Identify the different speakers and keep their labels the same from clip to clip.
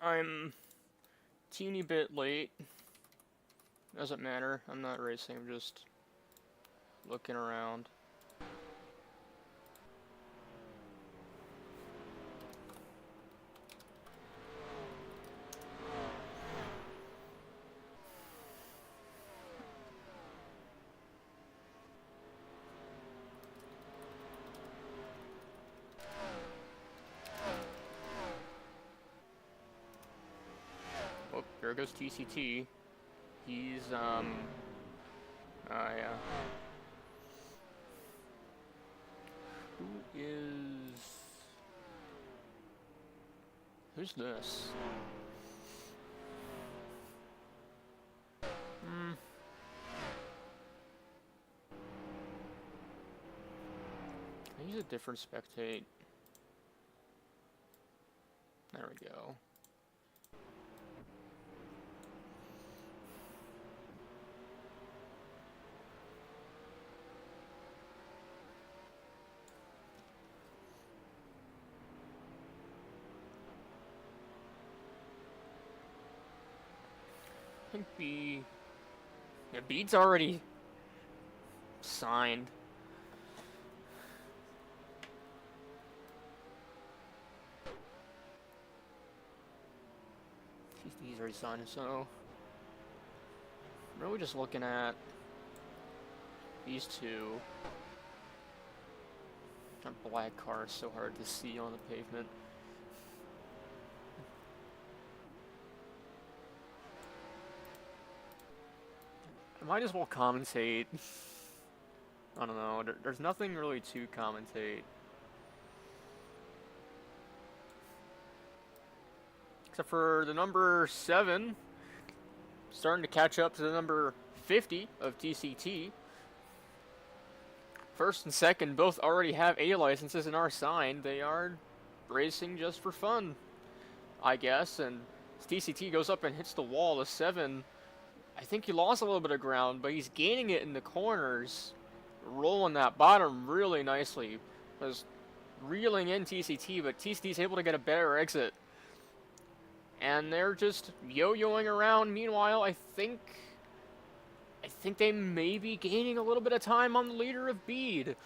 Speaker 1: I'm teeny bit late. Doesn't matter. I'm not racing. I'm just looking around. Oh, there goes TCT. He's, yeah. Who's this? I use a different spectate. There we go. I think B... Yeah, Bede's already signed. He's already signed, so... I'm really just looking at these two. That black car is so hard to see on the pavement. I might as well commentate. I don't know, there's nothing really to commentate. Except for the number 7 starting to catch up to the number 50 of TCT. First and second both already have A licenses and are signed. They are racing just for fun, I guess. And as TCT goes up and hits the wall, the 7, I think he lost a little bit of ground, but he's gaining it in the corners, rolling that bottom really nicely. Was reeling in TCT, but TCT's able to get a better exit. And they're just yo-yoing around. Meanwhile, I think they may be gaining a little bit of time on the leader of Bede.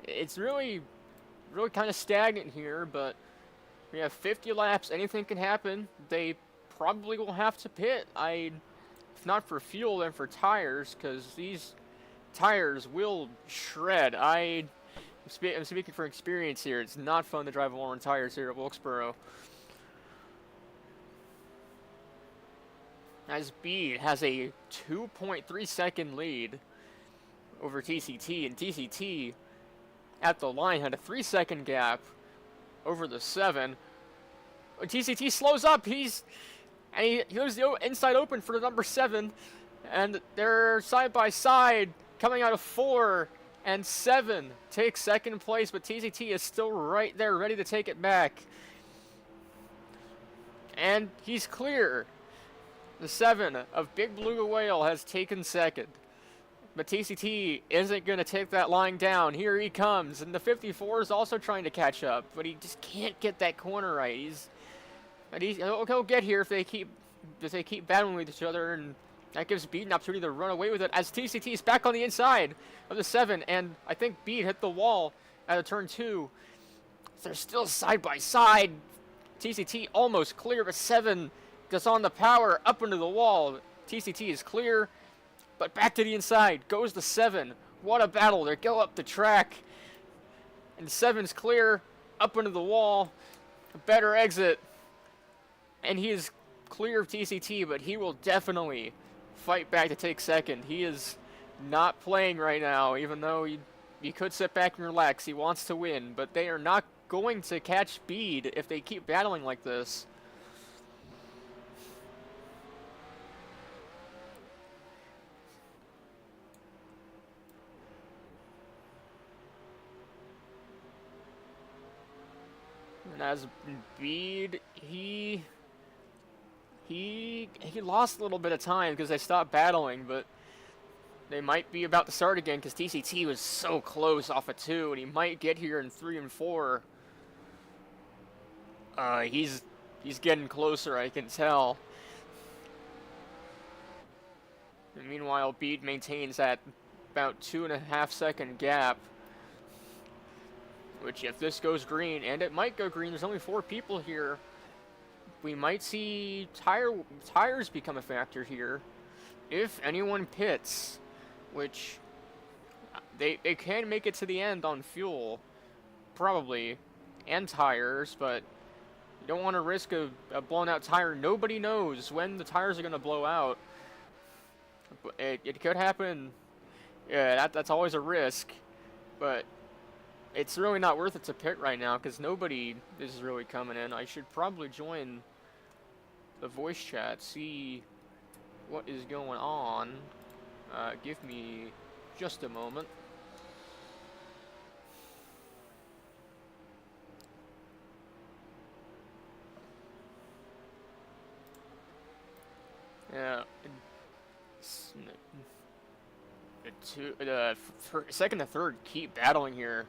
Speaker 1: It's really kind of stagnant here, but we have 50 laps. Anything can happen. They probably will have to pit. If not for fuel, then for tires, because these tires will shred. I'm speaking from experience here. It's not fun to drive Warren tires here at Wilkesboro. As Bede has a 2.3 second lead over TCT, and TCT at the line had a 3-second gap over the 7. TCT slows up. He leaves the inside open for the number 7, and they're side by side coming out of 4. And 7 takes second place, but TCT is still right there, ready to take it back. And he's clear. The 7 of Big Blue Whale has taken second. But TCT isn't going to take that line down. Here he comes. And the 54 is also trying to catch up, but he just can't get that corner right. He'll get here if they keep battling with each other, and that gives Bede an opportunity to run away with it as TCT is back on the inside of the 7, and I think Bede hit the wall at a turn 2. So they're still side by side. TCT almost clear, but 7 gets on the power up into the wall. TCT is clear, but back to the inside goes the 7. What a battle. They go up the track, and 7's clear, up into the wall. A better exit, and he is clear of TCT, but he will definitely fight back to take second. He is not playing right now, even though you could sit back and relax. He wants to win, but they are not going to catch Bede if they keep battling like this. And as Bede, he lost a little bit of time because they stopped battling, but they might be about to start again because TCT was so close off of 2, and he might get here in 3 and 4. He's getting closer, I can tell. And meanwhile, Bede maintains that about 2.5 second gap. Which, if this goes green, and it might go green, there's only 4 people here. We might see tires become a factor here. If anyone pits, which they can make it to the end on fuel, probably, and tires, but you don't want to risk a blown out tire. Nobody knows when the tires are going to blow out. It could happen. Yeah, that's always a risk, but it's really not worth it to pit right now because nobody is really coming in. I should probably join the voice chat, see what is going on. Give me just a moment. Yeah, second and third keep battling here.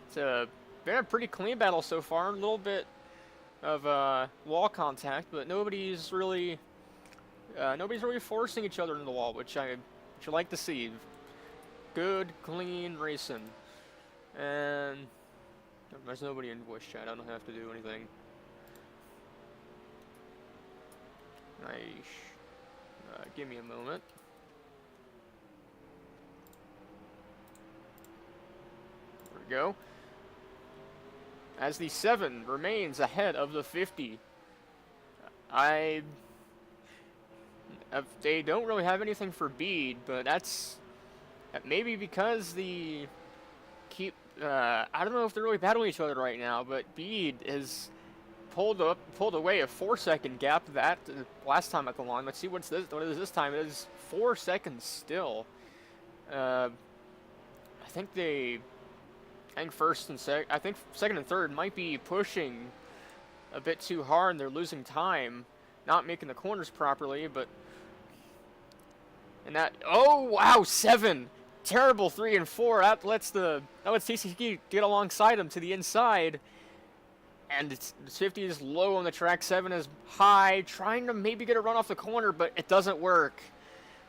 Speaker 1: It's been a pretty clean battle so far. A little bit of wall contact, but nobody's really forcing each other into the wall, which I like to see. Good, clean racing. And there's nobody in voice chat. I don't have to do anything. Nice. Give me a moment. There we go. As the 7 remains ahead of the 50. They don't really have anything for Bede, but that's maybe because I don't know if they're really battling each other right now, but Bede is pulled away a 4 second gap that last time at the line. Let's see what it is this time. It is 4 seconds still. I think second and third might be pushing a bit too hard and they're losing time, not making the corners properly, oh wow, 7 terrible 3 and 4. That lets TCT get alongside him to the inside, and the 50 is low on the track. 7 is high, trying to maybe get a run off the corner, but it doesn't work.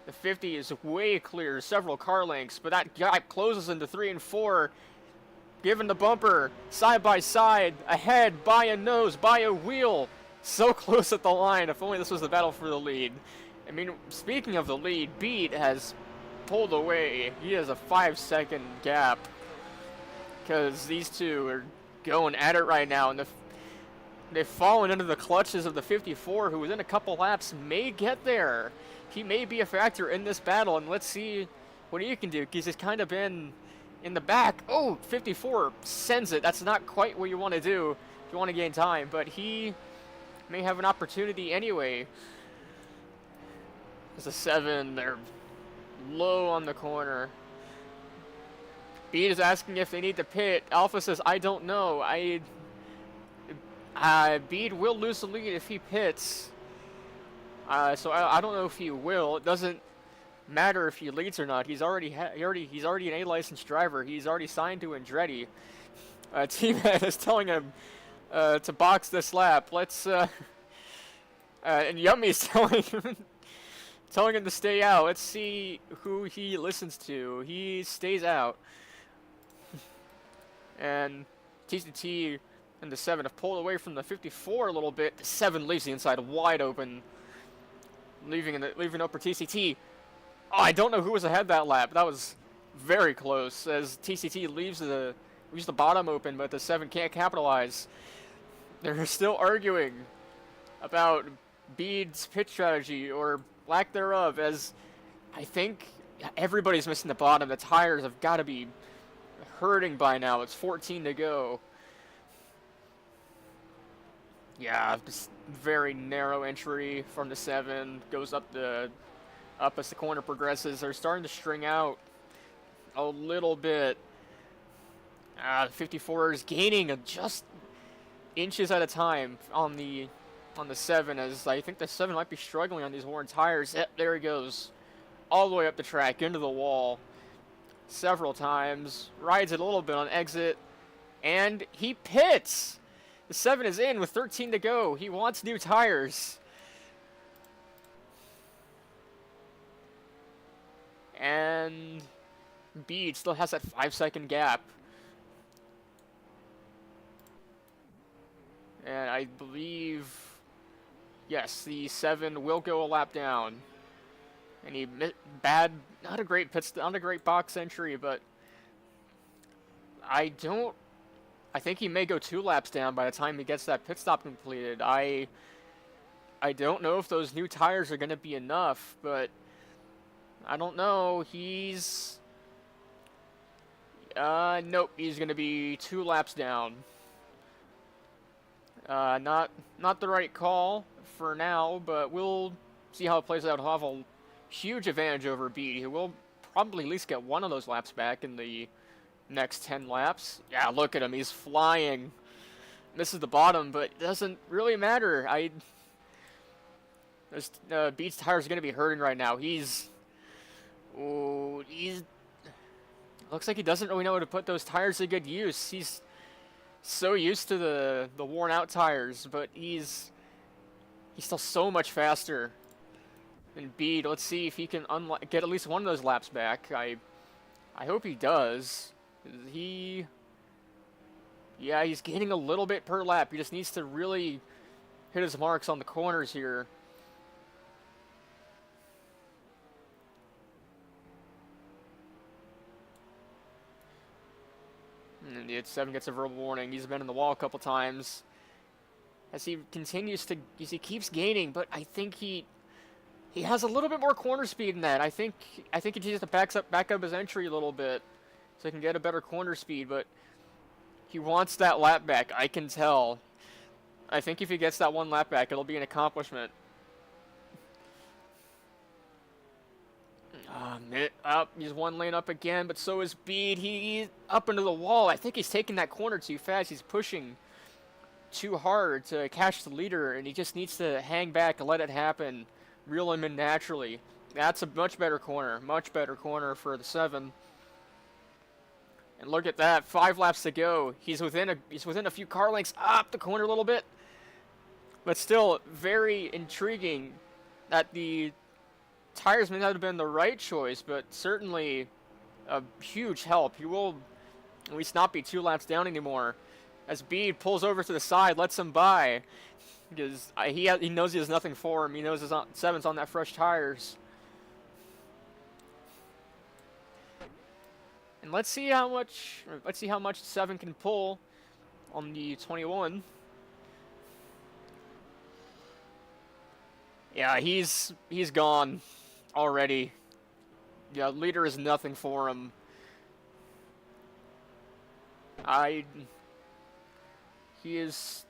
Speaker 1: The 50 is way clear, several car lengths, but that gap closes into 3 and 4. Given the bumper, side by side, ahead, by a nose, by a wheel. So close at the line. If only this was the battle for the lead. I mean, speaking of the lead, Bede has pulled away. He has a 5 second gap. Because these two are going at it right now. And they've fallen into the clutches of the 54, who within a couple laps may get there. He may be a factor in this battle. And let's see what he can do. Because he's kind of been in the back. Oh, 54 sends it. That's not quite what you want to do if you want to gain time, but he may have an opportunity anyway. There's a 7. They're low on the corner. Bede is asking if they need to pit. Alpha says, I don't know. Bede will lose the lead if he pits. So I don't know if he will. It doesn't matter if he leads or not. He's already an A licensed driver. He's already signed to Andretti. T-Man is telling him to box this lap. And Yummy's telling him to stay out. Let's see who he listens to. He stays out. And TCT and the 7 have pulled away from the 54 a little bit. The 7 leaves the inside wide open, leaving open TCT. Oh, I don't know who was ahead that lap. That was very close as TCT leaves the bottom open, but the 7 can't capitalize. They're still arguing about Bede's pit strategy or lack thereof, as I think everybody's missing the bottom. The tires have got to be hurting by now. It's 14 to go. Yeah, just very narrow entry from the 7. Goes up as the corner progresses. They're starting to string out a little bit. The 54 is gaining just inches at a time on the 7, as I think the 7 might be struggling on these worn tires. Yep, there he goes. All the way up the track, into the wall. Several times. Rides it a little bit on exit. And he pits! The 7 is in with 13 to go. He wants new tires. And Bede still has that 5-second gap. And I believe, yes, the 7 will go a lap down. And he not a great box entry, but I think he may go 2 laps down by the time he gets that pit stop completed. I don't know if those new tires are going to be enough, but I don't know. Nope, he's going to be 2 laps down. Not the right call for now, but we'll see how it plays out. He'll have a huge advantage over Bede. He will probably at least get one of those laps back in the next 10 laps. Yeah, look at him. He's flying. Misses the bottom, but it doesn't really matter. Bede's tires are going to be hurting right now. Looks like he doesn't really know how to put those tires to good use. He's so used to the worn out tires, but he's still so much faster than Bede. Let's see if he can get at least one of those laps back. I hope he does. He's gaining a little bit per lap. He just needs to really hit his marks on the corners here. And the 7 gets a verbal warning. He's been in the wall a couple times. As he keeps gaining, but I think he has a little bit more corner speed than that. I think he needs to back up his entry a little bit so he can get a better corner speed, but he wants that lap back, I can tell. I think if he gets that 1 lap back, it'll be an accomplishment. He's 1 lane up again, but so is Bede. He's up into the wall. I think he's taking that corner too fast. He's pushing too hard to catch the leader, and he just needs to hang back and let it happen. Reel him in naturally. That's a much better corner for the 7. And look at that, 5 laps to go. He's within a few car lengths up the corner a little bit, but still very intriguing that the tires may not have been the right choice, but certainly a huge help. He will at least not be 2 laps down anymore. As Bede pulls over to the side, lets him by, because he knows he has nothing for him. He knows his 7's on that fresh tires. And let's see how much 7 can pull on the 21. Yeah, he's gone already. Yeah, leader is nothing for him. He's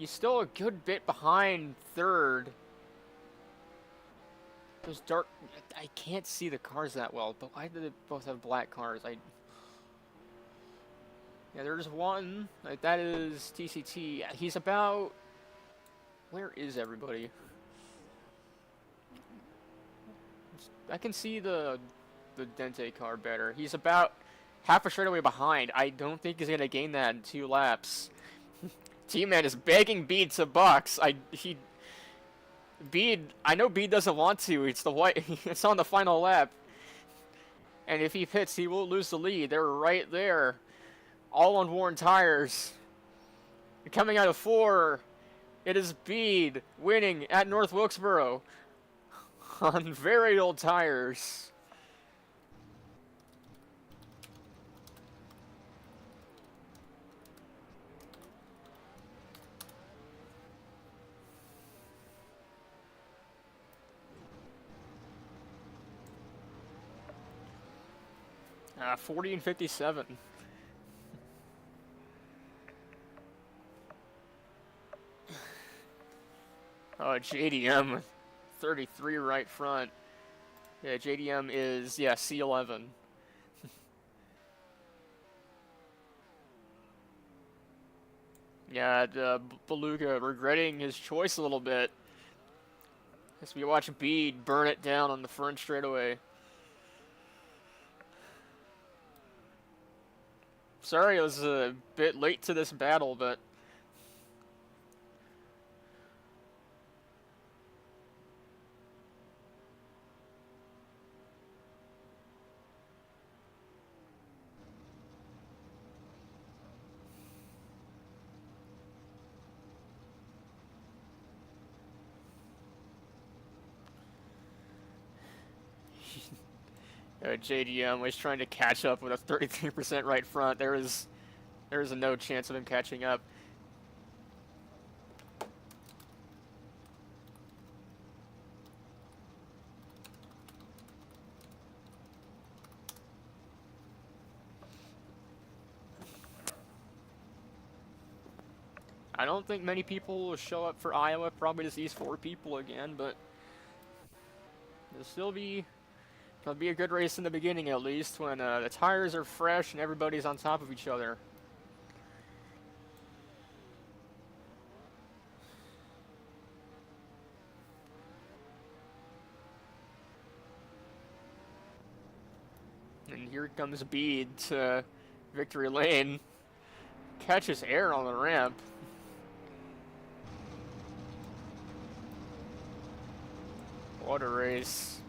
Speaker 1: still a good bit behind 3rd. Those dark, I can't see the cars that well, but why do they both have black cars? Yeah, there's one. That is TCT. Yeah, he's about, where is everybody? I can see the Dente car better. He's about half a straightaway behind. I don't think he's gonna gain that in 2 laps. T-Man is begging Bede to box. I know Bede doesn't want to. It's it's on the final lap. And if he pits, he will lose the lead. They're right there. All on worn tires. Coming out of 4, it is Bede winning at North Wilkesboro on very old tires. Uh, 40 and 57. JDM 33 right front. Yeah, JDM is, C11. Yeah, Beluga regretting his choice a little bit as we watch Bede burn it down on the front straightaway. Sorry, I was a bit late to this battle, but JDM was trying to catch up with a 33% right front. There is no chance of him catching up. I don't think many people will show up for Iowa. Probably just these 4 people again, but it'll be a good race in the beginning at least, when the tires are fresh and everybody's on top of each other. And here comes Bede to victory lane. Catches air on the ramp. What a race.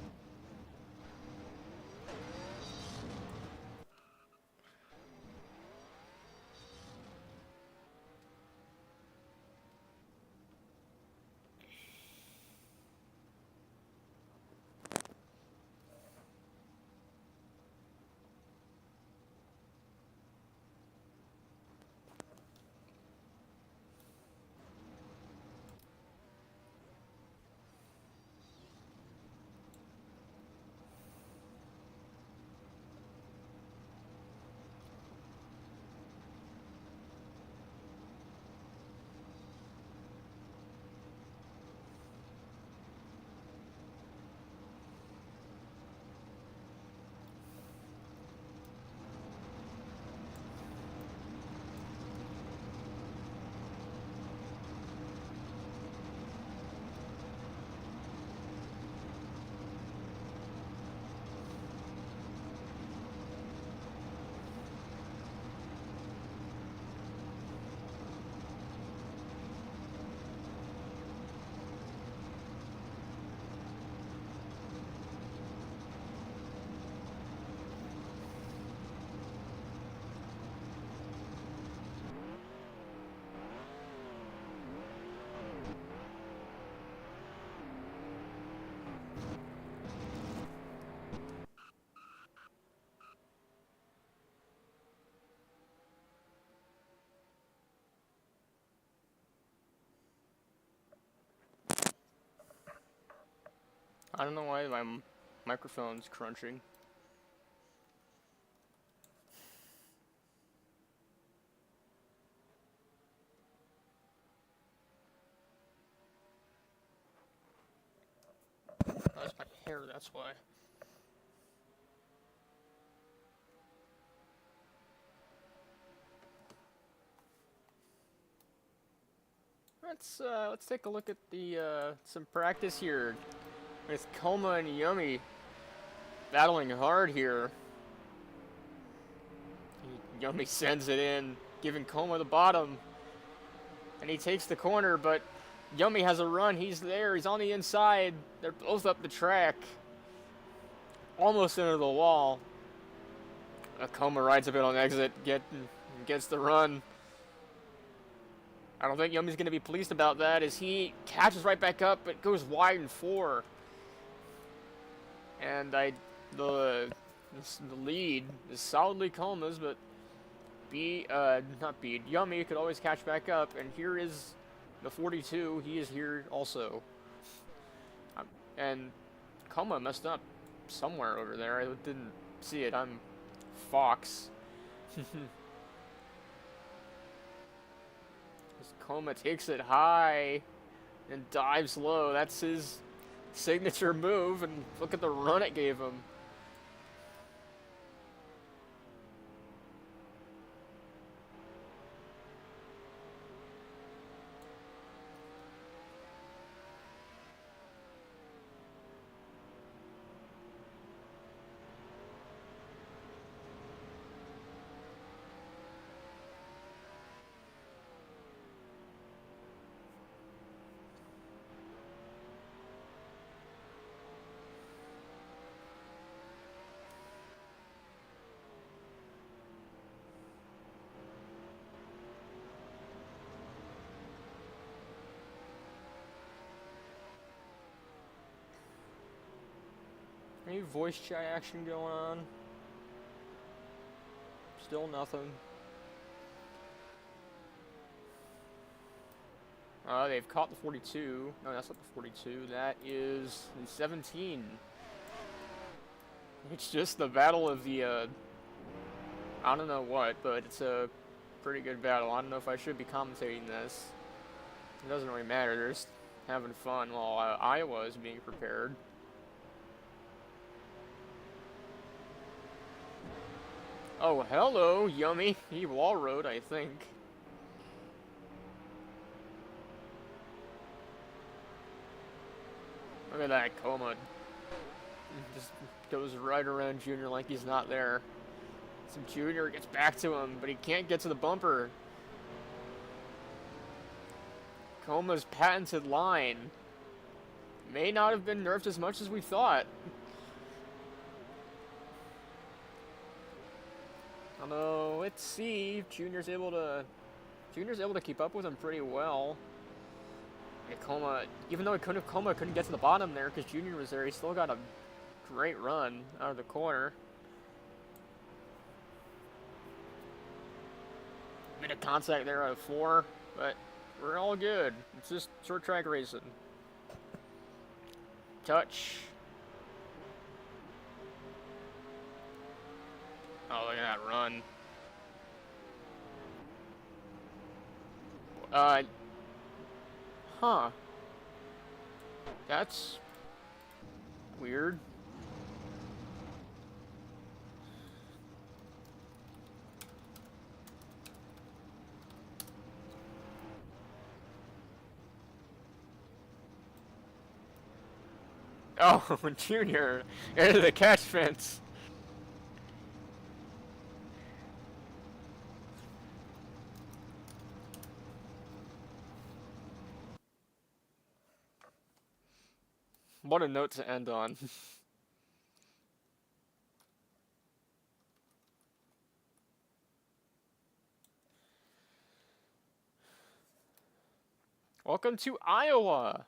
Speaker 1: I don't know why my microphone's crunching. That's my hair, that's why. Let's take a look at the some practice here with Coma and Yumi battling hard here. Yumi sends it in, giving Coma the bottom, and he takes the corner, but Yumi has a run. He's there. He's on the inside. They're both up the track, almost into the wall. Coma rides a bit on exit, gets the run. I don't think Yumi's going to be pleased about that, as he catches right back up, but goes wide in 4. And the lead is solidly Coma's, but Yumi could always catch back up, and here is the 42. He is here also. And Coma messed up somewhere over there. I didn't see it. I'm Fox. Coma takes it high and dives low. That's his signature move, and look at the run it gave him. voice chat action going on? Still nothing. They've caught the 42. No, that's not the 42. That is the 17. It's just the battle of the, I don't know what, but it's a pretty good battle. I don't know if I should be commentating this. It doesn't really matter. They're just having fun while Iowa is being prepared. Oh, hello, Yummy. He wall rode, I think. Look at that, Coma. Just goes right around Junior like he's not there. So Junior gets back to him, but he can't get to the bumper. Coma's patented line may not have been nerfed as much as we thought. Although, let's see if Junior's able to keep up with him pretty well. Yeah, Coma, even though Coma couldn't get to the bottom there because Junior was there, he still got a great run out of the corner. Bit of contact there out of 4, but we're all good. It's just short track racing. Touch. Oh, look at that run. Huh. That's weird. Oh, Junior into the catch fence. What a note to end on. Welcome to Iowa,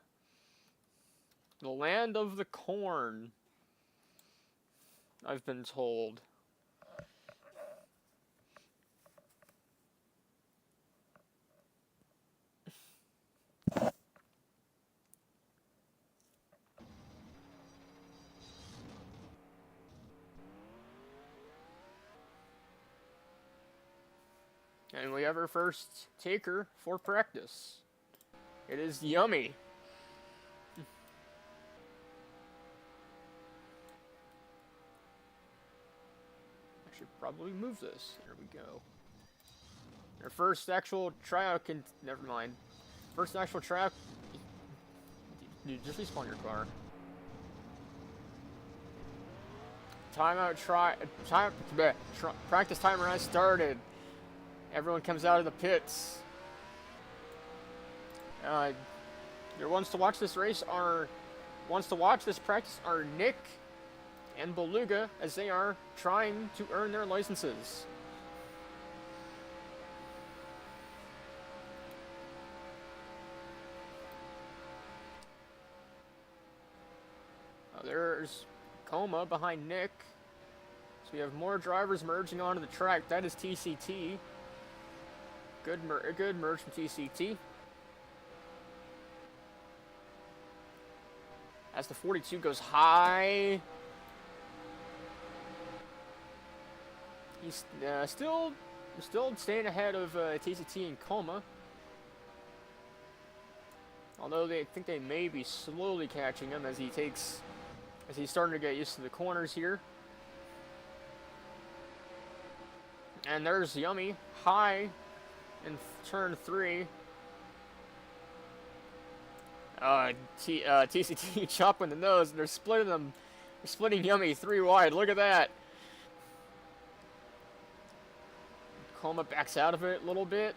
Speaker 1: the land of the corn, I've been told. And we have our first taker for practice. It is Yummy. I should probably move this. There we go. Our first actual tryout can... Never mind. First actual tryout... Dude, just respawn your car. Practice timer has started. Everyone comes out of the pits. Your ones to watch this practice are Nick and Beluga, as they are trying to earn their licenses. There's Coma behind Nick. So we have more drivers merging onto the track. That is TCT. Good merge from TCT. As the 42 goes high. He's still staying ahead of TCT and Coma. Although they think they may be slowly catching him as he's starting to get used to the corners here. And there's Yummy high in turn 3. TCT chopping the nose, and they're splitting them. They're splitting Yummy 3 wide. Look at that. Coma backs out of it a little bit.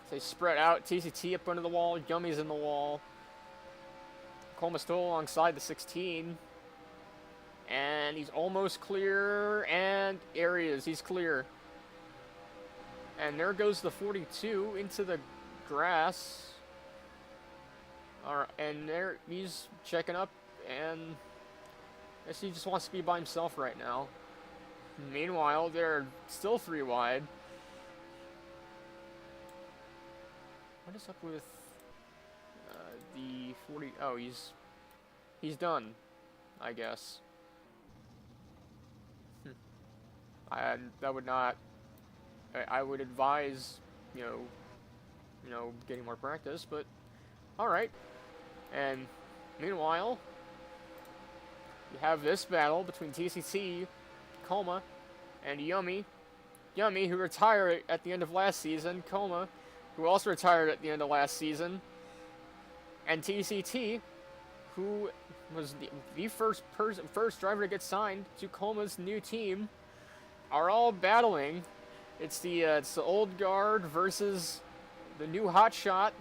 Speaker 1: They spread out. TCT up under the wall. Yummy's in the wall. Coma still alongside the 16. And he's almost clear. And there he is. He's clear. And there goes the 42 into the grass. Alright, and there he's checking up. And guess he just wants to be by himself right now. Meanwhile, they're still 3 wide. What is up with the 40? Oh, he's done, I guess. That would not. I would advise, you know, getting more practice. But all right. And meanwhile, you have this battle between TCT, Coma, and Yummy. Yummy, who retired at the end of last season. Coma, who also retired at the end of last season. And TCT, who was the first driver to get signed to Coma's new team, are all battling. It's the old guard versus the new hotshot.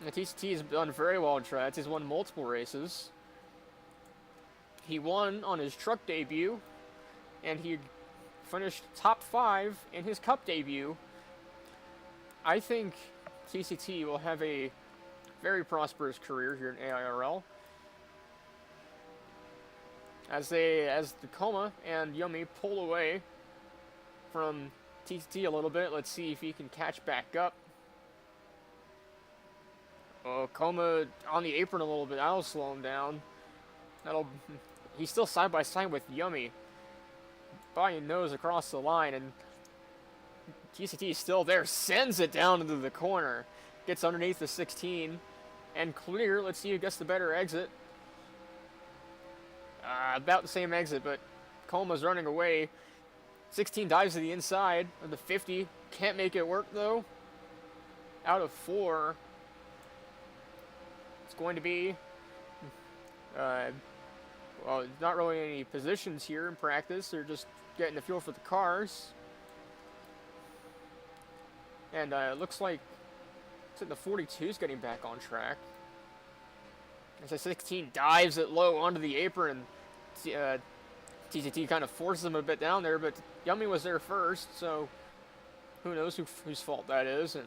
Speaker 1: The TCT has done very well in Tryouts. He's won multiple races. He won on his truck debut, and he finished top 5 in his cup debut. I think TCT will have a very prosperous career here in AIRL. As the Coma and Yummy pull away from TCT a little bit, let's see if he can catch back up. Oh, Coma on the apron a little bit. That'll slow him down. He's still side by side with Yummy. By your nose across the line, and TCT is still there. Sends it down into the corner. Gets underneath the 16 and clear. Let's see who gets the better exit. About the same exit, but Coma's running away. 16 dives to the inside of the 50. Can't make it work though. Out of 4. It's going to be well, not really any positions here in practice. They're just getting the feel for the cars. And it looks like the 42 is getting back on track. As the 16 dives it low onto the apron. TCT kind of forces him a bit down there, but Yummy was there first, so who knows whose fault that is. And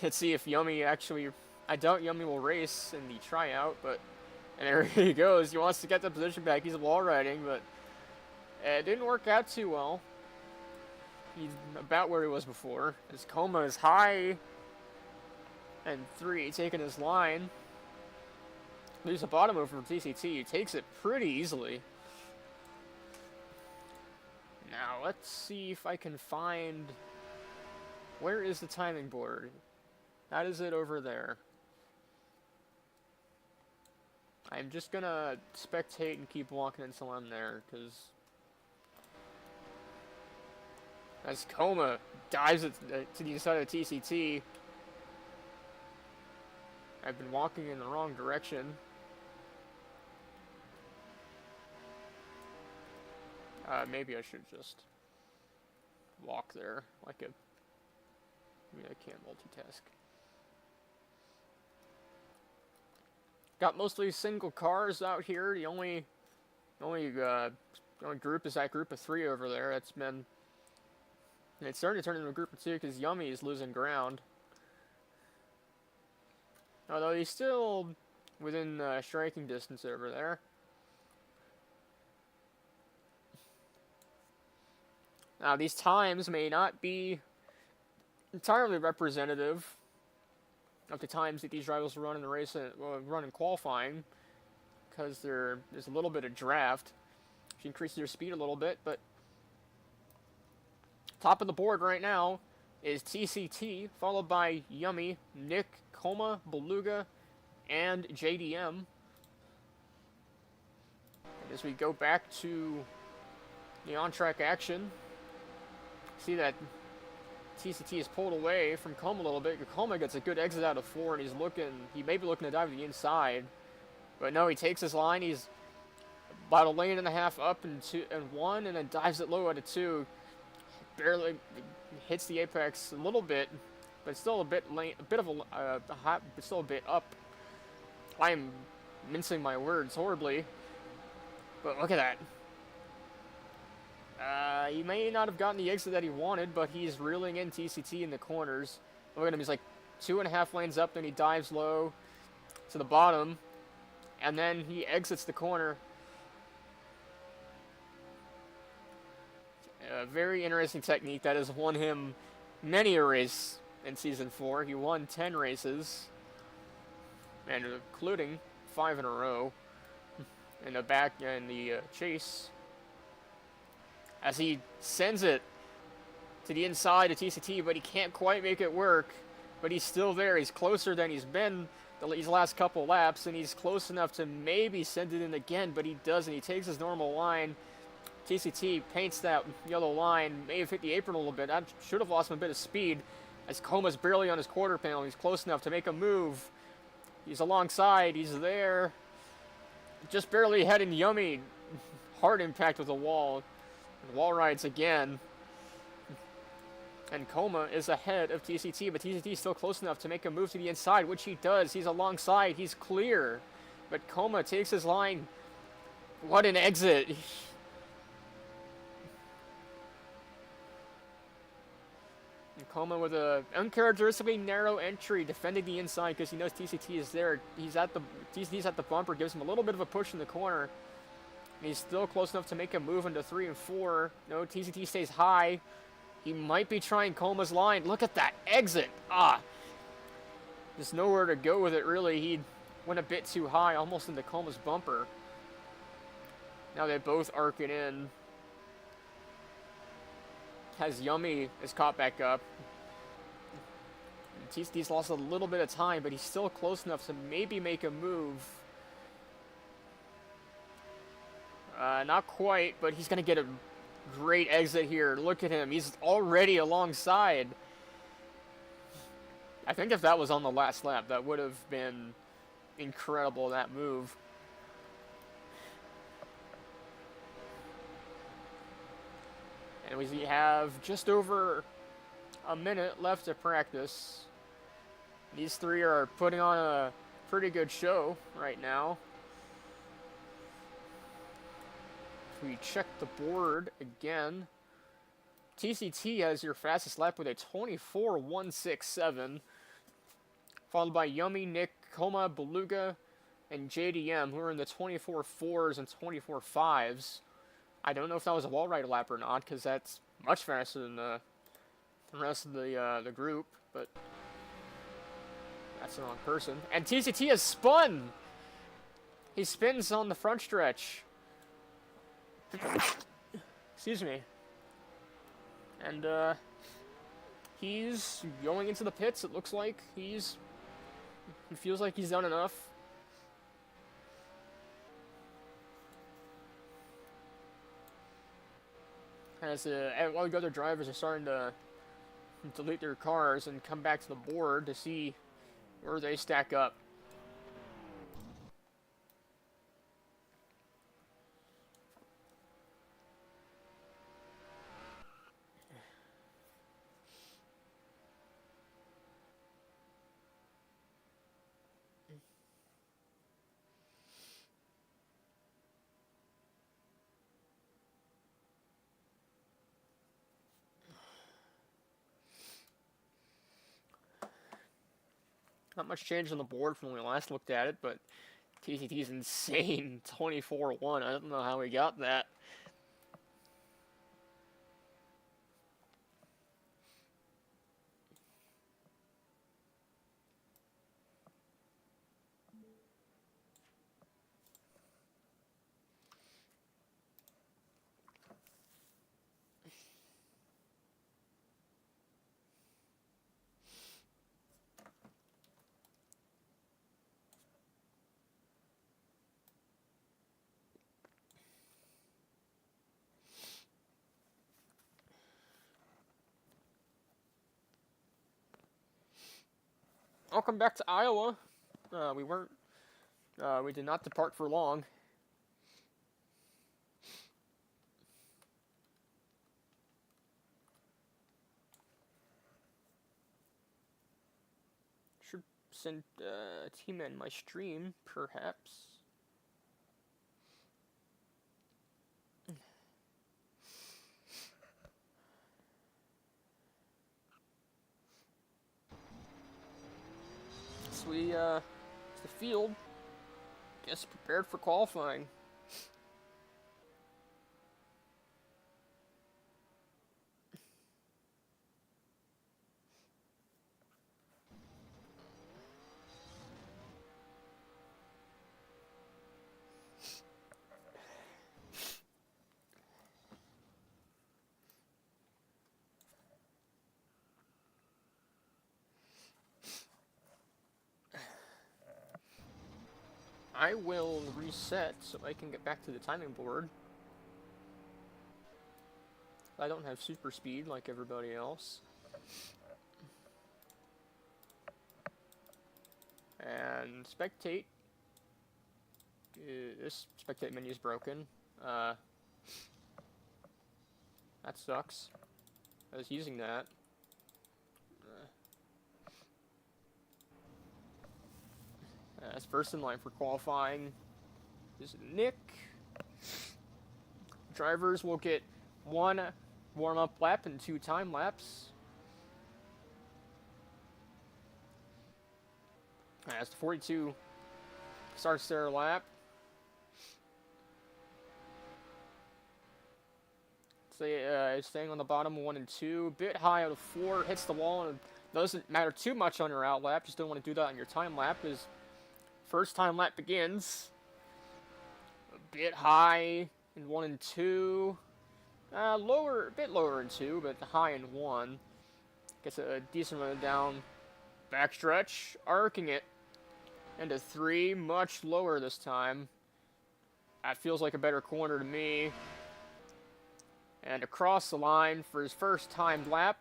Speaker 1: let's see if Yummy actually... I doubt Yummy will race in the tryout, but... And there he goes. He wants to get the position back. He's wall riding, but it didn't work out too well. He's about where he was before. His Coma is high. And 3, taking his line. There's a bottom move from TCT. He takes it pretty easily. Now, let's see if I can find... Where is the timing board? That is it over there. I'm just gonna spectate and keep walking until I'm there, because... As Coma dives it to the inside of TCT. I've been walking in the wrong direction. Maybe I should just walk there like a... Maybe I can't multitask. Got mostly single cars out here. The only group is that group of 3 over there. It's been... It's starting to turn into a group of 2 because Yummy is losing ground. Although he's still within striking distance over there. Now, these times may not be entirely representative of the times that these drivers will run in the race, run in qualifying, because there's a little bit of draft. She increases their speed a little bit, but top of the board right now is TCT, followed by Yummy, Nick, Coma, Beluga, and JDM. And as we go back to the on-track action, see that TCT is pulled away from Coma a little bit. Coma gets a good exit out of 4, and he may be looking to dive to the inside. But no, he takes his line. He's about a lane and a half up and 1, and then dives it low out of 2. Barely hits the apex a little bit, but still a bit up. I'm mincing my words horribly, but look at that. He may not have gotten the exit that he wanted, but he's reeling in TCT in the corners. Look at him, he's like 2.5 lanes up, then he dives low to the bottom. and then he exits the corner. A very interesting technique that has won him many a race in Season 4. He won 10 races, and including 5 in a row in the chase. As he sends it to the inside of TCT, but he can't quite make it work. But he's still there. He's closer than he's been these last couple laps, and he's close enough to maybe send it in again, but he doesn't. He takes his normal line. TCT paints that yellow line, may have hit the apron a little bit. That should have lost him a bit of speed, as Coma's barely on his quarter panel. He's close enough to make a move. He's alongside. He's there. Just barely heading Yummy. Hard impact with the wall. And wall rides again. And Coma is ahead of TCT, but TCT is still close enough to make a move to the inside, which he does. He's alongside. He's clear. But Coma takes his line. What an exit. Coma with a uncharacteristically narrow entry, defending the inside because he knows TCT is there. TCT's at the bumper, gives him a little bit of a push in the corner. He's still close enough to make a move into 3 and 4. No, TCT stays high. He might be trying Coma's line. Look at that exit. There's nowhere to go with it, really. He went a bit too high, almost into Coma's bumper. Now they both arc it in. As Yummy is caught back up. TCT's lost a little bit of time, but he's still close enough to maybe make a move. Not quite, but he's going to get a great exit here. Look at him. He's already alongside. I think if that was on the last lap, that would have been incredible, that move. And we have just over a minute left to practice. These three are putting on a pretty good show right now. If we check the board again, TCT has your fastest lap with a 24.167, followed by Yummy, Nick, Coma, Beluga, and JDM, who are in the 24.4s and 24.5s. I don't know if that was a wall ride lap or not, because that's much faster than the rest of the group, but that's the wrong person. And TCT has spun! He spins on the front stretch. Excuse me. And he's going into the pits, it looks like. He feels like he's done enough. As all the other drivers are starting to delete their cars and come back to the board to see where they stack up. Not much change on the board from when we last looked at it, but TCT's insane 24-1. I don't know how he got that. Welcome back to Iowa. We did not depart for long. Should send a team in my stream, perhaps. It's the field. Guess prepared for qualifying. I will reset so I can get back to the timing board. I don't have super speed like everybody else. And spectate. This spectate menu is broken. That sucks. I was using that. As first in line for qualifying is Nick. Drivers will get 1 warm-up lap and 2 time laps. As the 42 starts their lap. Staying on the bottom 1 and 2. A bit high out of 4. Hits the wall and doesn't matter too much on your out lap. Just don't want to do that on your time lap. As first time lap begins. A bit high in 1 and 2. A bit lower in 2, but high in 1. Gets a decent amount down backstretch, arcing it into 3, much lower this time. That feels like a better corner to me. And across the line for his first timed lap.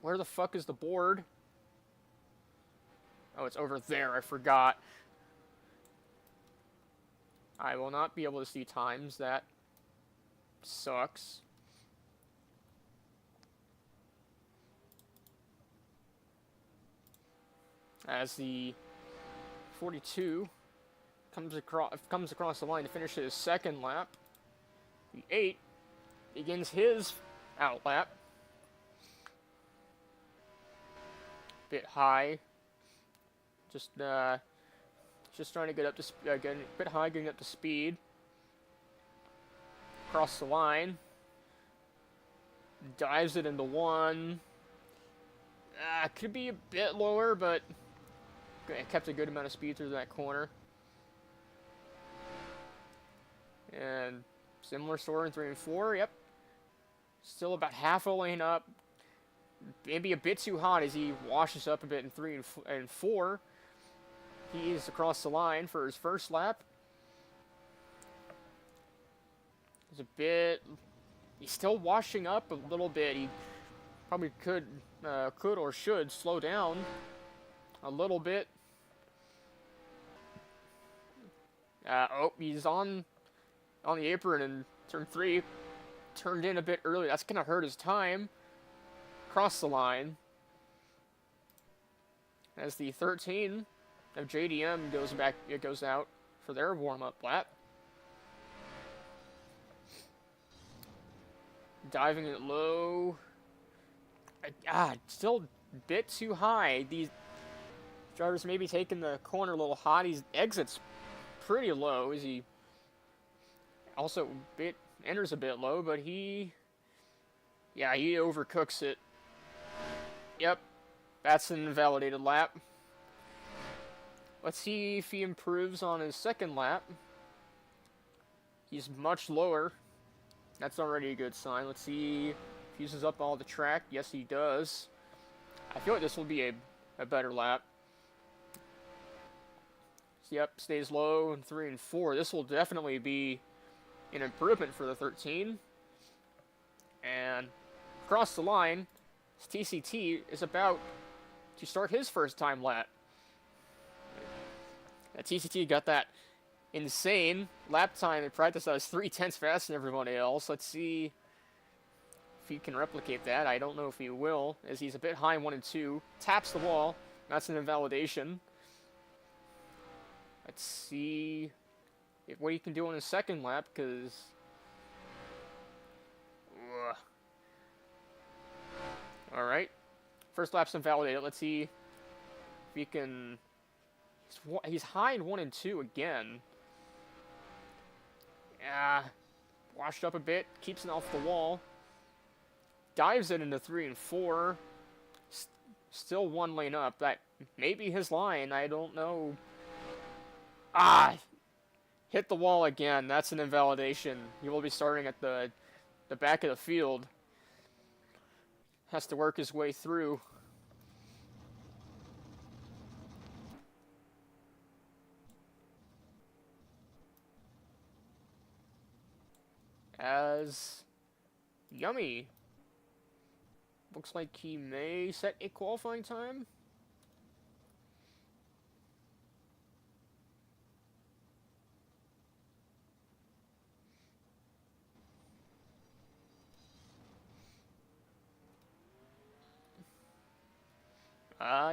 Speaker 1: Where the fuck is the board? Oh, it's over there, I forgot. I will not be able to see times, that sucks. As the 42 comes across the line to finish his second lap. The 8 begins his out lap. Bit high. Just trying to get up to getting a bit high, getting up to speed. Across the line. Dives it into 1. Could be a bit lower, but kept a good amount of speed through that corner. And similar story in 3 and 4. Yep. Still about half a lane up. Maybe a bit too hot as he washes up a bit in 3 and 4. He's across the line for his first lap. He's still washing up a little bit. He probably could or should slow down a little bit. He's on the apron in turn 3. Turned in a bit early. That's gonna hurt his time. Across the line. As the 13 of JDM goes out for their warm-up lap. Diving it low. Still a bit too high. These drivers may be taking the corner a little hot. He exits pretty low as he also enters a bit low, but he overcooks it. Yep, that's an invalidated lap. Let's see if he improves on his second lap. He's much lower. That's already a good sign. Let's see if he uses up all the track. Yes, he does. I feel like this will be a better lap. Yep, stays low in 3 and 4. This will definitely be an improvement for the 13. And across the line, TCT is about to start his first time lap. TCT got that insane lap time in practice that was 3/10 faster than everybody else. Let's see if he can replicate that. I don't know if he will, as he's a bit high in 1 and 2. Taps the wall. That's an invalidation. Let's see what he can do on his second lap, because Alright. First lap's invalidated. Let's see if he can He's high in 1 and 2 again. Yeah, washed up a bit, keeps it off the wall. Dives it into 3 and 4. Still 1 lane up. That may be his line, I don't know. Ah! Hit the wall again. That's an invalidation. He will be starting at the back of the field. Has to work his way through. As Yummy. Looks like he may set a qualifying time.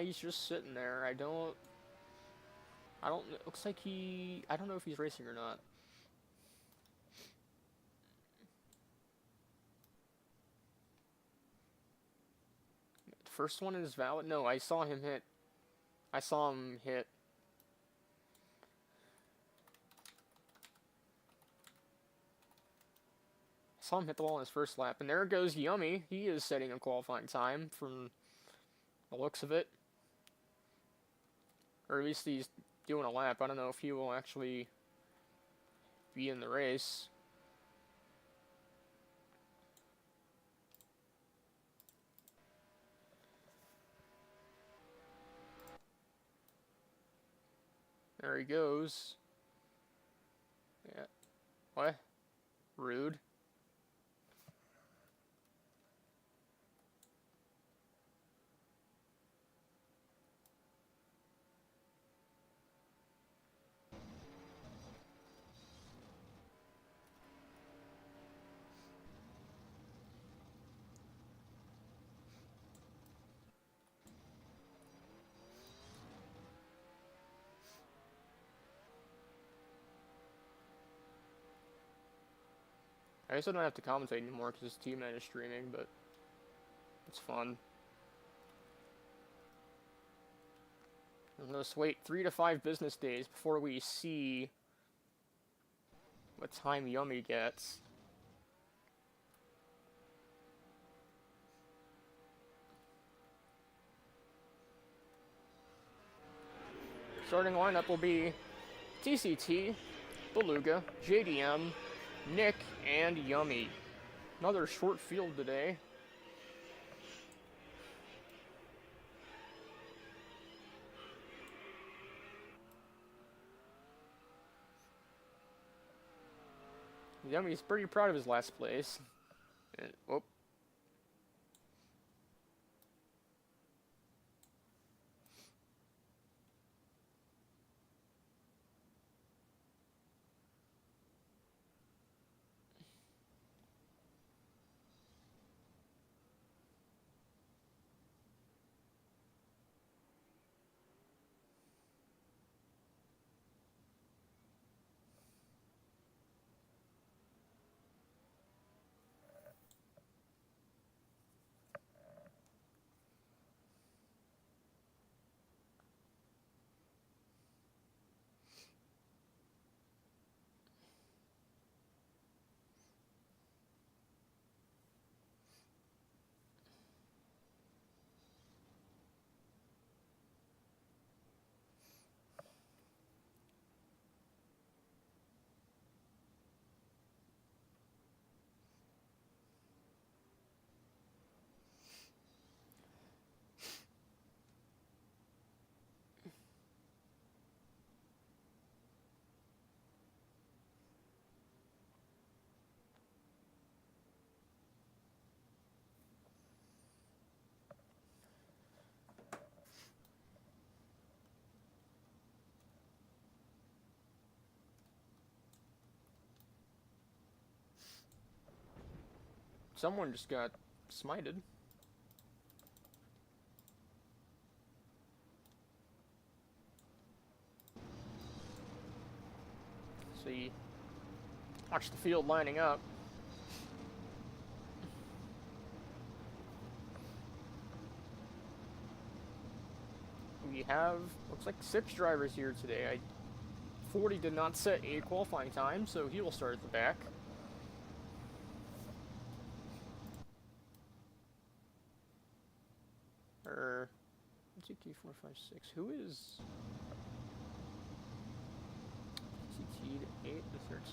Speaker 1: He's just sitting there. I don't, looks like I don't know if he's racing or not. The first one is valid. No, I saw him hit. I saw him hit the wall in his first lap. And there goes Yummy. He is setting a qualifying time from the looks of it. Or at least he's doing a lap. I don't know if he will actually be in the race. There he goes. Yeah. What? Rude. I guess I don't have to commentate anymore because his teammate is streaming, but it's fun. Let's wait 3 to 5 business days before we see what time Yummy gets. Starting lineup will be TCT, Beluga, JDM, Nick, and Yummy. Another short field today. Yummy's pretty proud of his last place. And, whoop. Someone just got smited. See, watch the field lining up. we have, looks like 6 drivers here today. 40 did not set a qualifying time, so he will start at the back. Or 2, 3, 4, 5, 6. Who is TT to 8 to 13?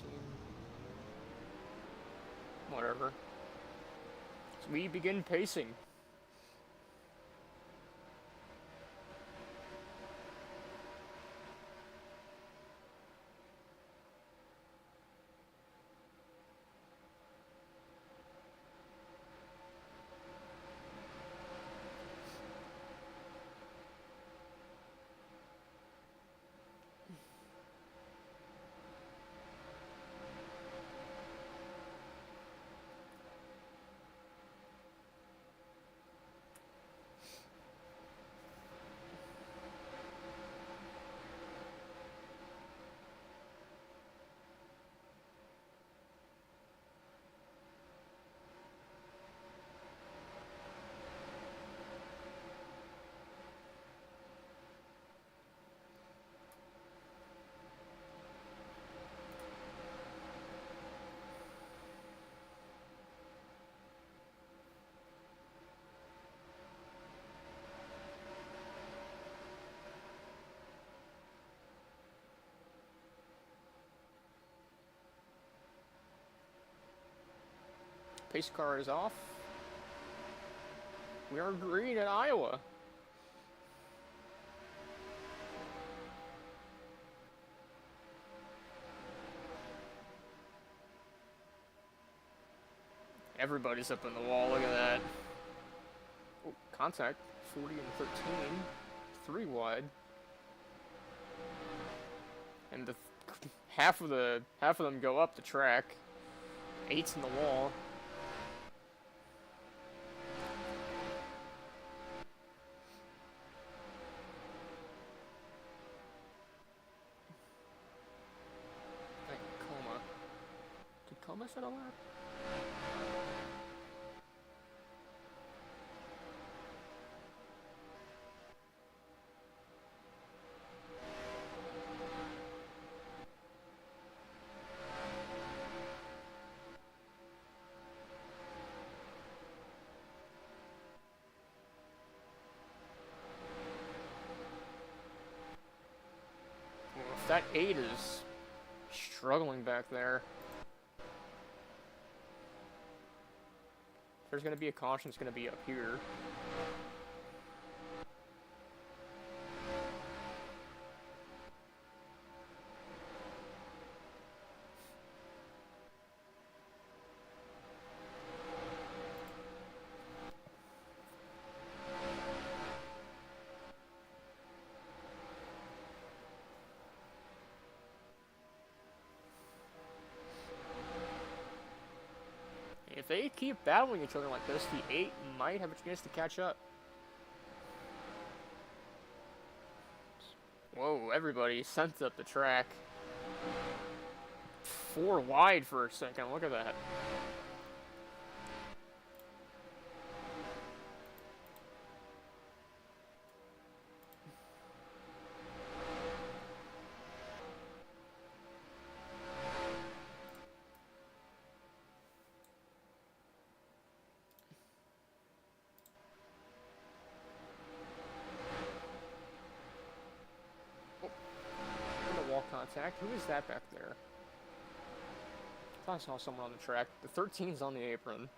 Speaker 1: Whatever. So we begin pacing. Pace car is off. We are green at Iowa. Everybody's up in the wall, look at that. Oh, contact, 40 and 13. 3 wide. And half of them go up the track. 8's in the wall. Did Coma set a lap? That 8 is struggling back there. If there's going to be a caution, it's going to be up here. If they keep battling each other like this, the 8 might have a chance to catch up. Whoa, everybody sent up the track. 4 wide for a second, look at that. Contact. Who is that back there? I thought I saw someone on the track. The 13's on the apron.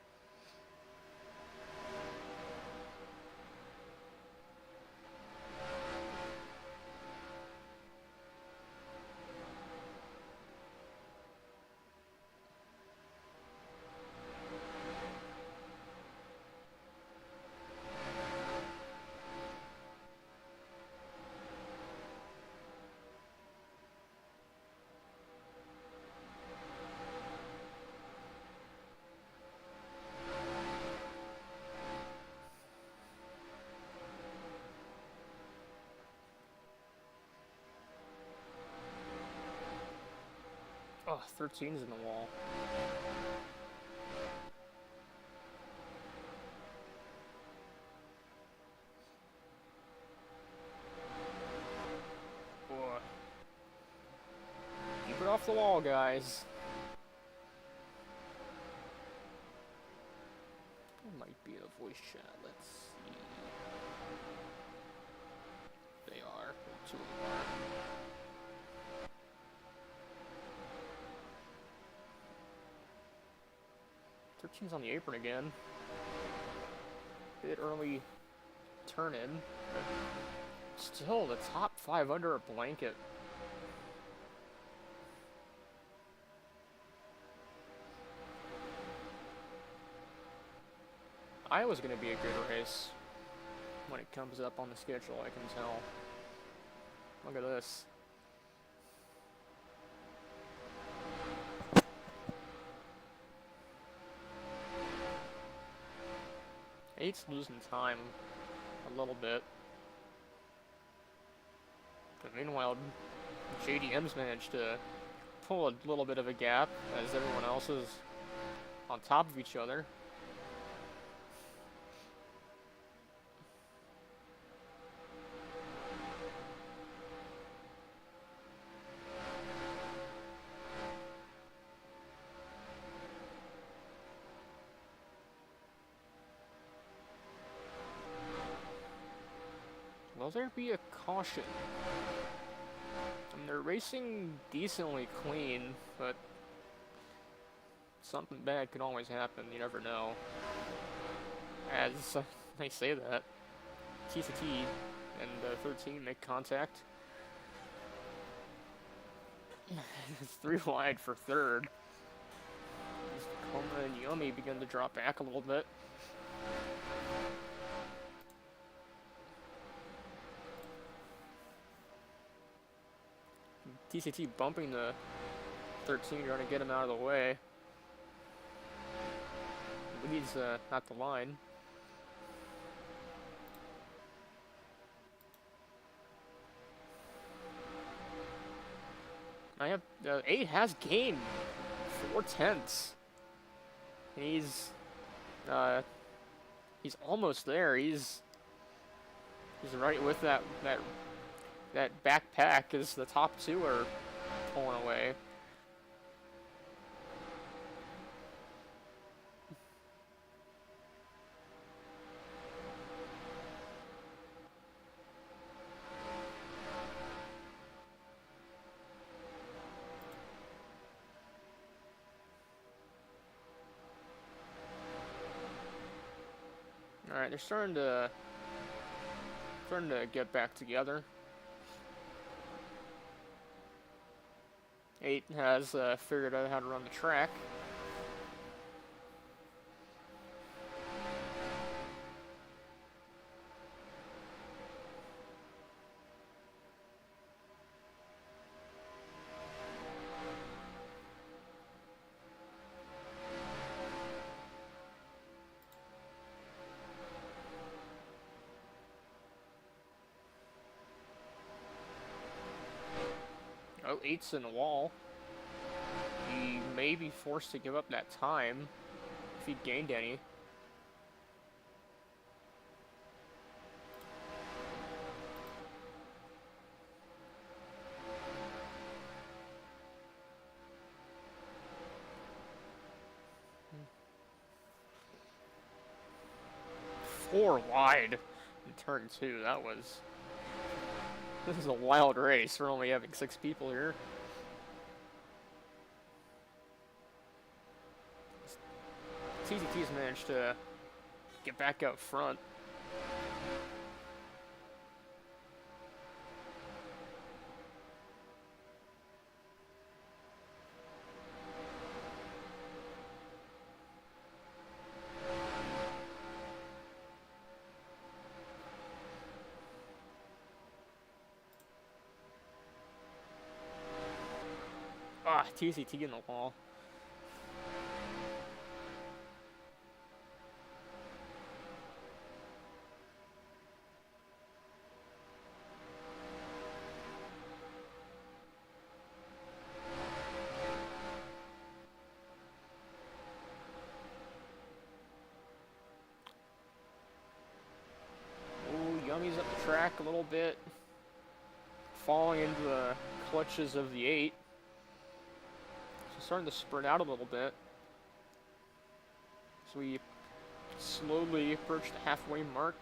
Speaker 1: Oh, 13's in the wall. off the wall, guys. There might be a voice chat. Let's see. They are. Two of them are. 13's on the apron again. Bit early turn in, but still the top 5 under a blanket. Iowa's going to be a good race when it comes up on the schedule, I can tell. Look at this. Eight's losing time a little bit. But meanwhile, JDM's managed to pull a little bit of a gap as everyone else is on top of each other. Will there be a caution? I mean, they're racing decently clean, but something bad could always happen. You never know. As they say that, TCT and 13 make contact. It's 3 wide for third. Koma and Yumi begin to drop back a little bit. TCT bumping the 13, trying to get him out of the way. Leads at the line. I have 8 has gained 4/10. He's almost there. He's right with that backpack as the top 2 are pulling away. All right, they're starting to get back together. 8 has figured out how to run the track. Oh, 8's in the wall. He may be forced to give up that time if he gained any. Four wide in turn 2. This is a wild race. We're only having 6 people here. TCT's managed to get back out front. Ah, TCT in the wall. Yummy's up the track a little bit, falling into the clutches of the 8. starting to spread out a little bit. So we slowly approach the halfway mark.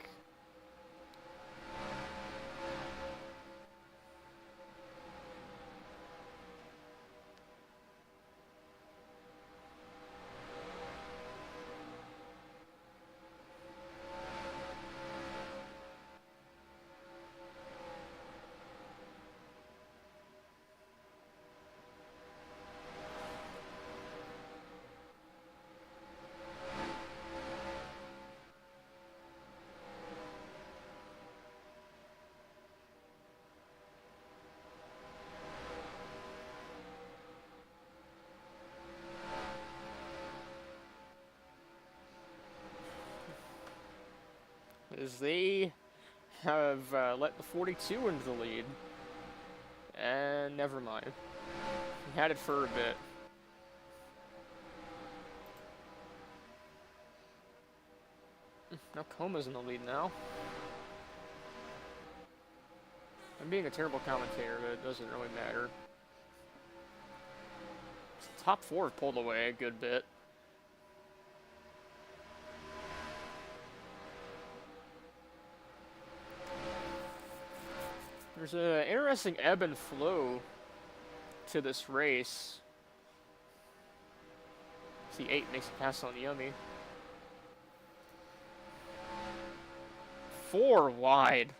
Speaker 1: As they have let the 42 into the lead. And never mind. He had it for a bit. Now Coma's in the lead now. I'm being a terrible commentator, but it doesn't really matter. Top 4 have pulled away a good bit. There's an interesting ebb and flow to this race. See, 8 makes a pass on Yummy. 4 wide.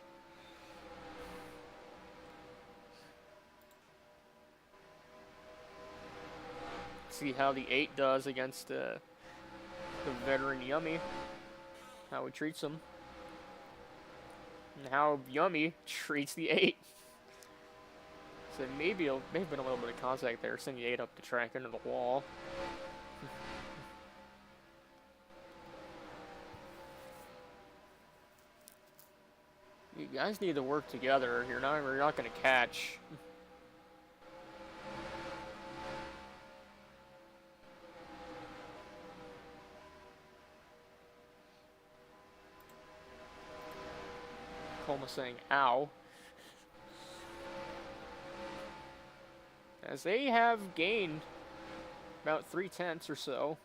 Speaker 1: See how the 8 does against the veteran Yummy. How he treats him. And how Yummy treats the 8. So maybe may have been a little bit of contact there, sending the 8 up the track into the wall. You guys need to work together. You're not going to catch. Coma saying ow. As they have gained about 3/10 or so.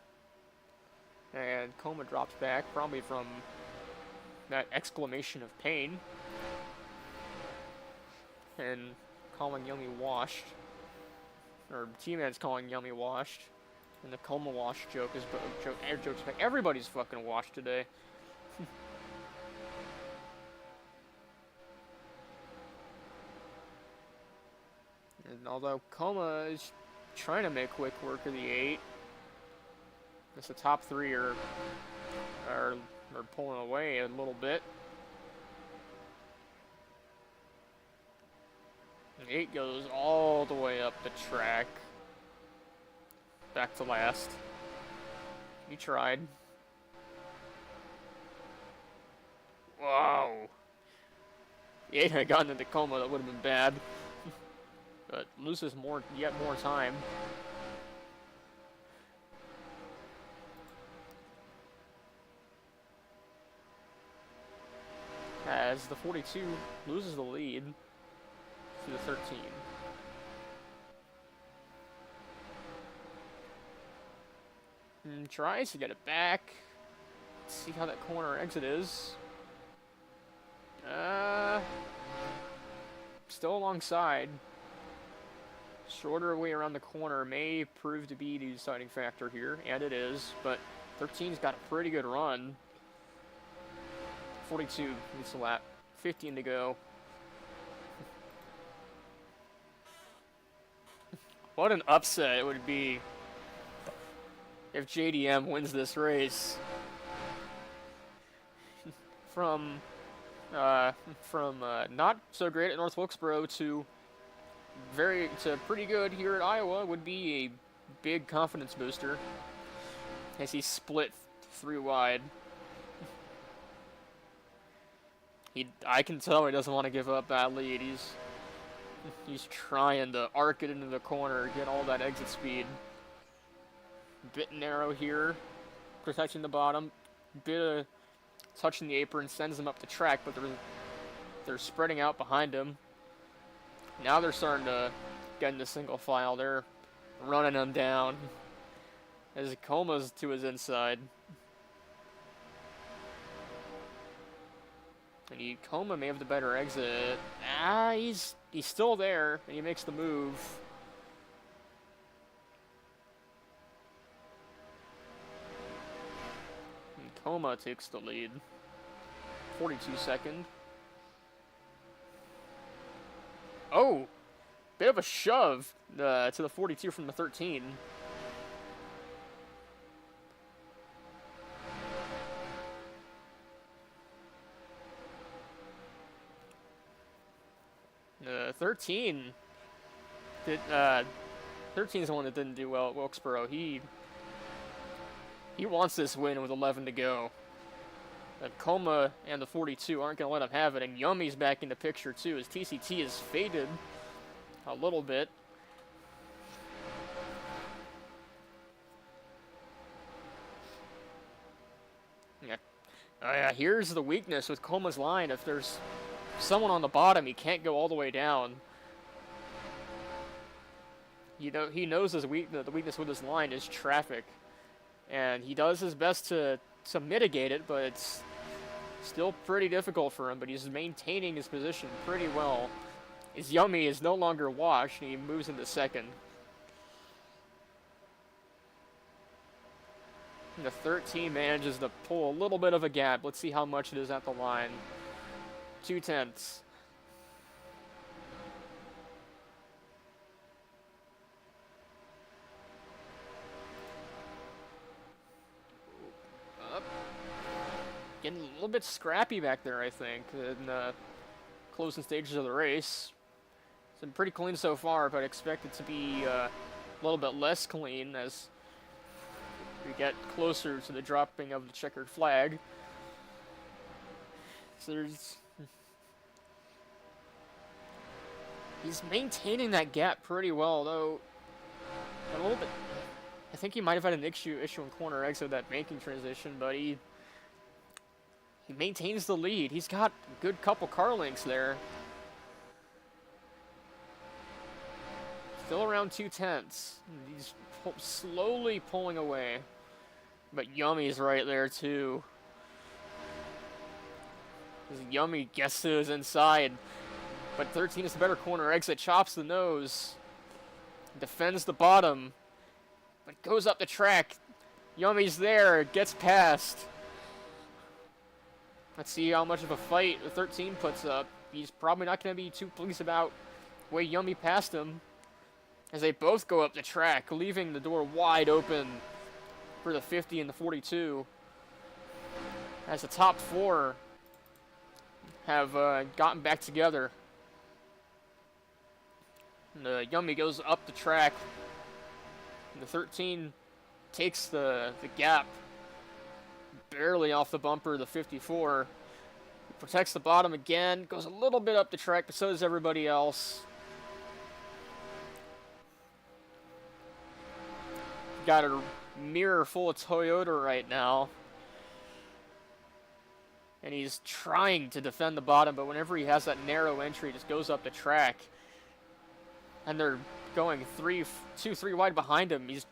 Speaker 1: And Coma drops back, probably from that exclamation of pain. And calling Yummy washed. Or T-Man's calling Yummy washed. And the Coma wash joke is joke's back. Everybody's fucking washed today. And although Coma is trying to make quick work of the 8, just the top 3 are pulling away a little bit. And 8 goes all the way up the track. Back to last. He tried. Whoa. The 8 had gotten into Coma, that would have been bad. But loses yet more time. As the 42 loses the lead to the 13. And tries to get it back. Let's see how that corner exit is. Still alongside. Shorter way around the corner may prove to be the deciding factor here, and it is, but 13's got a pretty good run. 42 needs a lap, 15 to go. What an upset it would be if JDM wins this race. From not so great at North Wilkesboro to pretty good here at Iowa would be a big confidence booster as he split 3 wide. I can tell he doesn't want to give up that lead. He's trying to arc it into the corner, get all that exit speed. Bit narrow here, protecting the bottom. Bit of touching the apron sends him up the track, but they're spreading out behind him. Now they're starting to get into single file. They're running him down. As Coma's to his inside. And Coma may have the better exit. He's still there, and he makes the move. And Coma takes the lead. 42-second. Oh! Bit of a shove to the 42 from the 13. The 13 did. 13 is the one that didn't do well at Wilkesboro. He wants this win with 11 to go. Coma and the 42 aren't going to let him have it, and Yummy's back in the picture too, as TCT is faded a little bit. Yeah. Here's the weakness with Coma's line. If there's someone on the bottom, he can't go all the way down. You know, he knows the weakness with his line is traffic, and he does his best to mitigate it, but it's still pretty difficult for him. But he's maintaining his position pretty well. His Yummy is no longer washed, and he moves into second. And the 13 manages to pull a little bit of a gap. Let's see how much it is at the line. 0.2. Up. Getting a little bit scrappy back there, I think, in the closing stages of the race. It's been pretty clean so far, but I expect it to be a little bit less clean as we get closer to the dropping of the checkered flag. So he's maintaining that gap pretty well, though a little bit. I think he might have had an issue in corner exit of that banking transition, but he maintains the lead. He's got a good couple car lengths there. Still around 0.2. He's slowly pulling away. But Yummy's right there, too. Yummy gets to his inside. But 13 is the better corner exit. Chops the nose. Defends the bottom. But goes up the track. Yummy's there. Gets past. Let's see how much of a fight the 13 puts up. He's probably not going to be too pleased about the way Yummy passed him, as they both go up the track, leaving the door wide open for the 50 and the 42. As the top four have gotten back together. And the Yummy goes up the track. And the 13 takes the gap barely off the bumper of the 54. Protects the bottom again. Goes a little bit up the track, but so does everybody else. Got a mirror full of Toyota right now. And he's trying to defend the bottom, but whenever he has that narrow entry, he just goes up the track. And they're going 2-3 wide behind him. He's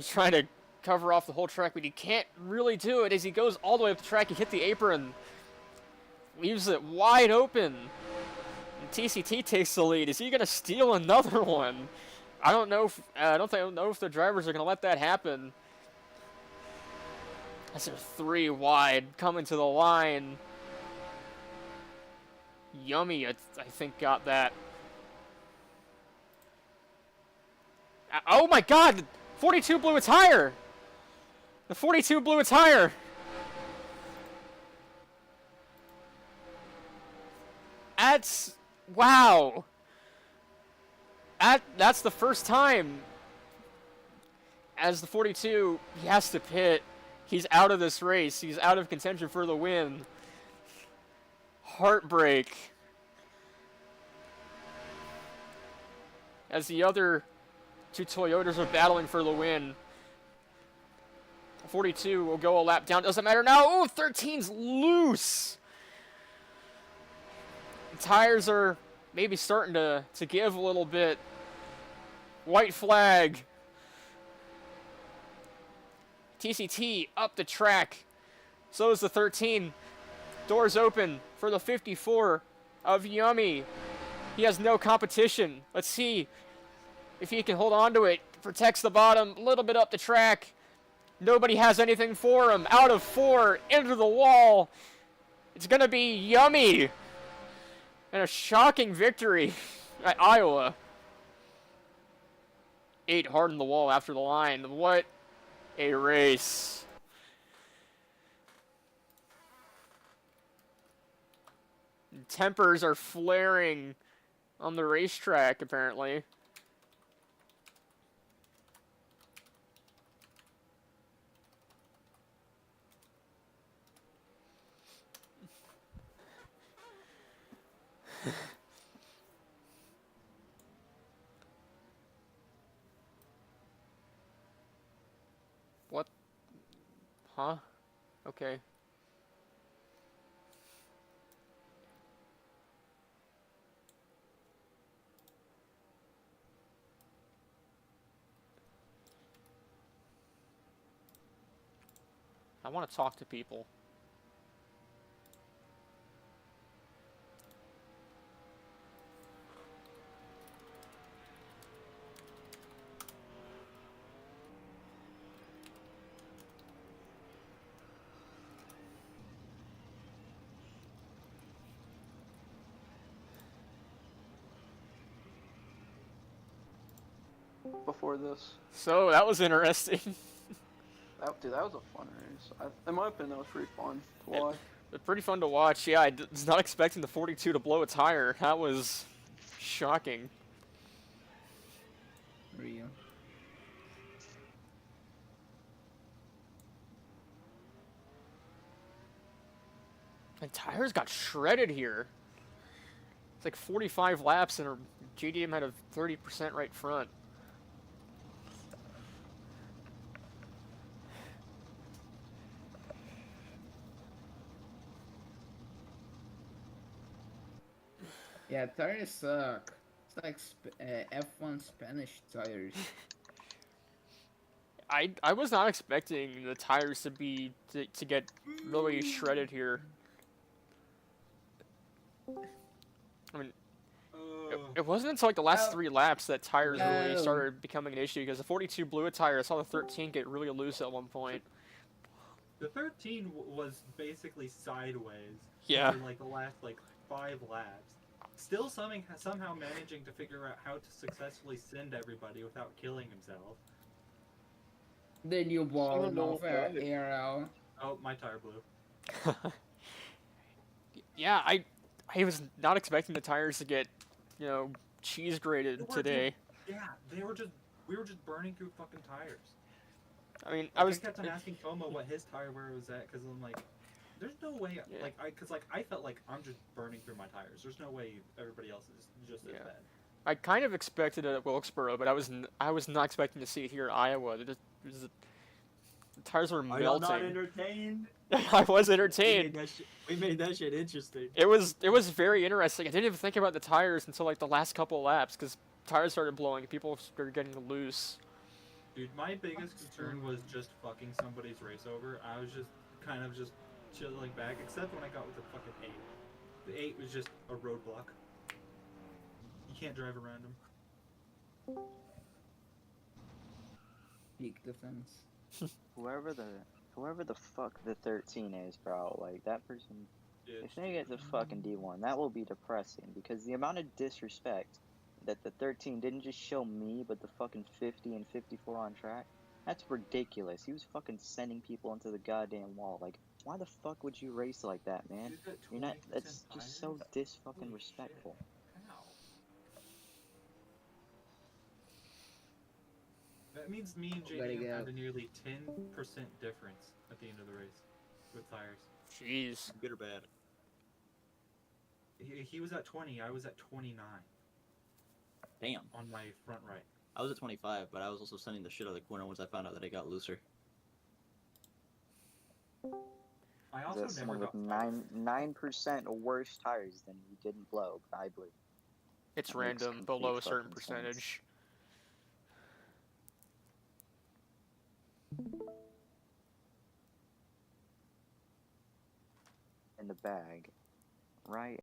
Speaker 1: trying to cover off the whole track, but he can't really do it as he goes all the way up the track. He hit the apron, leaves it wide open. And TCT takes the lead. Is he going to steal another one? I don't know if the drivers are going to let that happen. As they're 3 wide coming to the line. Yummy, I think, got that. Oh my God! 42 blew a tire! The 42 blew a tire! That's... wow! That's the first time, as the 42, he has to pit. He's out of this race. He's out of contention for the win. Heartbreak. As the other 2 Toyotas are battling for the win. 42 will go a lap down. Doesn't matter now. Oh, 13's loose. The tires are maybe starting to give a little bit. White flag. TCT up the track. So is the 13. Doors open for the 54 of Yummy. He has no competition. Let's see if he can hold on to it. Protects the bottom, a little bit up the track. Nobody has anything for him. Out of 4, into the wall. It's going to be Yummy. And a shocking victory at Iowa. 8 hard in the wall after the line. What a race. Tempers are flaring on the racetrack, apparently. What? Huh? Okay. I want to talk to people.
Speaker 2: Before this.
Speaker 1: So, that was interesting.
Speaker 2: Dude, that was a fun race. In my opinion, that was pretty fun to watch.
Speaker 1: It's pretty fun to watch. Yeah, I was not expecting the 42 to blow a tire. That was shocking.
Speaker 3: Real.
Speaker 1: And tires got shredded here. It's like 45 laps and JDM had a 30% right front.
Speaker 3: Yeah, tires suck. It's like F1 Spanish tires.
Speaker 1: I was not expecting the tires to get really shredded here. I mean, it wasn't until like the last 3 laps that tires really started becoming an issue, because the 42 blew a tire. I saw the 13 get really loose at one point.
Speaker 4: The 13 was basically sideways.
Speaker 1: Yeah.
Speaker 4: In like the last 5 laps. Still somehow managing to figure out how to successfully send everybody without killing himself.
Speaker 3: The new ball of AIRL.
Speaker 4: Oh, my tire blew.
Speaker 1: Yeah, I was not expecting the tires to get, cheese grated today.
Speaker 4: We were just burning through fucking tires.
Speaker 1: I mean,
Speaker 4: I kept on asking Tomo what his tire wear was at, because I'm like, there's no way, I felt like I'm just burning through my tires. There's no way everybody else is just as bad.
Speaker 1: I kind of expected it at Wilkesboro, but I was not expecting to see it here in Iowa. The tires were melting.
Speaker 5: Are you not entertained?
Speaker 1: I was entertained.
Speaker 5: We made that shit interesting.
Speaker 1: It was very interesting. I didn't even think about the tires until like the last couple of laps, because tires started blowing and people started getting loose.
Speaker 4: Dude, my biggest concern was just fucking somebody's race over. I was just kind of just chilling back, except when I got with the fucking 8. The 8 was just a roadblock. You can't drive around them.
Speaker 3: Peak defense.
Speaker 6: Whoever the fuck the 13 is, bro, like that person, if they get to fucking D1, that will be depressing, because the amount of disrespect that the 13 didn't just show me, but the fucking 50 and 54 on track, that's ridiculous. He was fucking sending people into the goddamn wall. Like, why the fuck would you race like that, man? You're not, that's just so dis-fucking respectful.
Speaker 4: That means me and JD had a nearly 10% difference at the end of the race with tires.
Speaker 1: Jeez.
Speaker 5: Good or bad?
Speaker 4: He was at 20, I was at 29.
Speaker 5: Damn.
Speaker 4: On my front right.
Speaker 5: I was at 25, but I was also sending the shit out of the corner once I found out that it got looser.
Speaker 4: I also never got
Speaker 6: 9% worse tires than he didn't blow, but I blew.
Speaker 1: It's
Speaker 6: That
Speaker 1: random below a certain percentage.
Speaker 6: in the bag, right?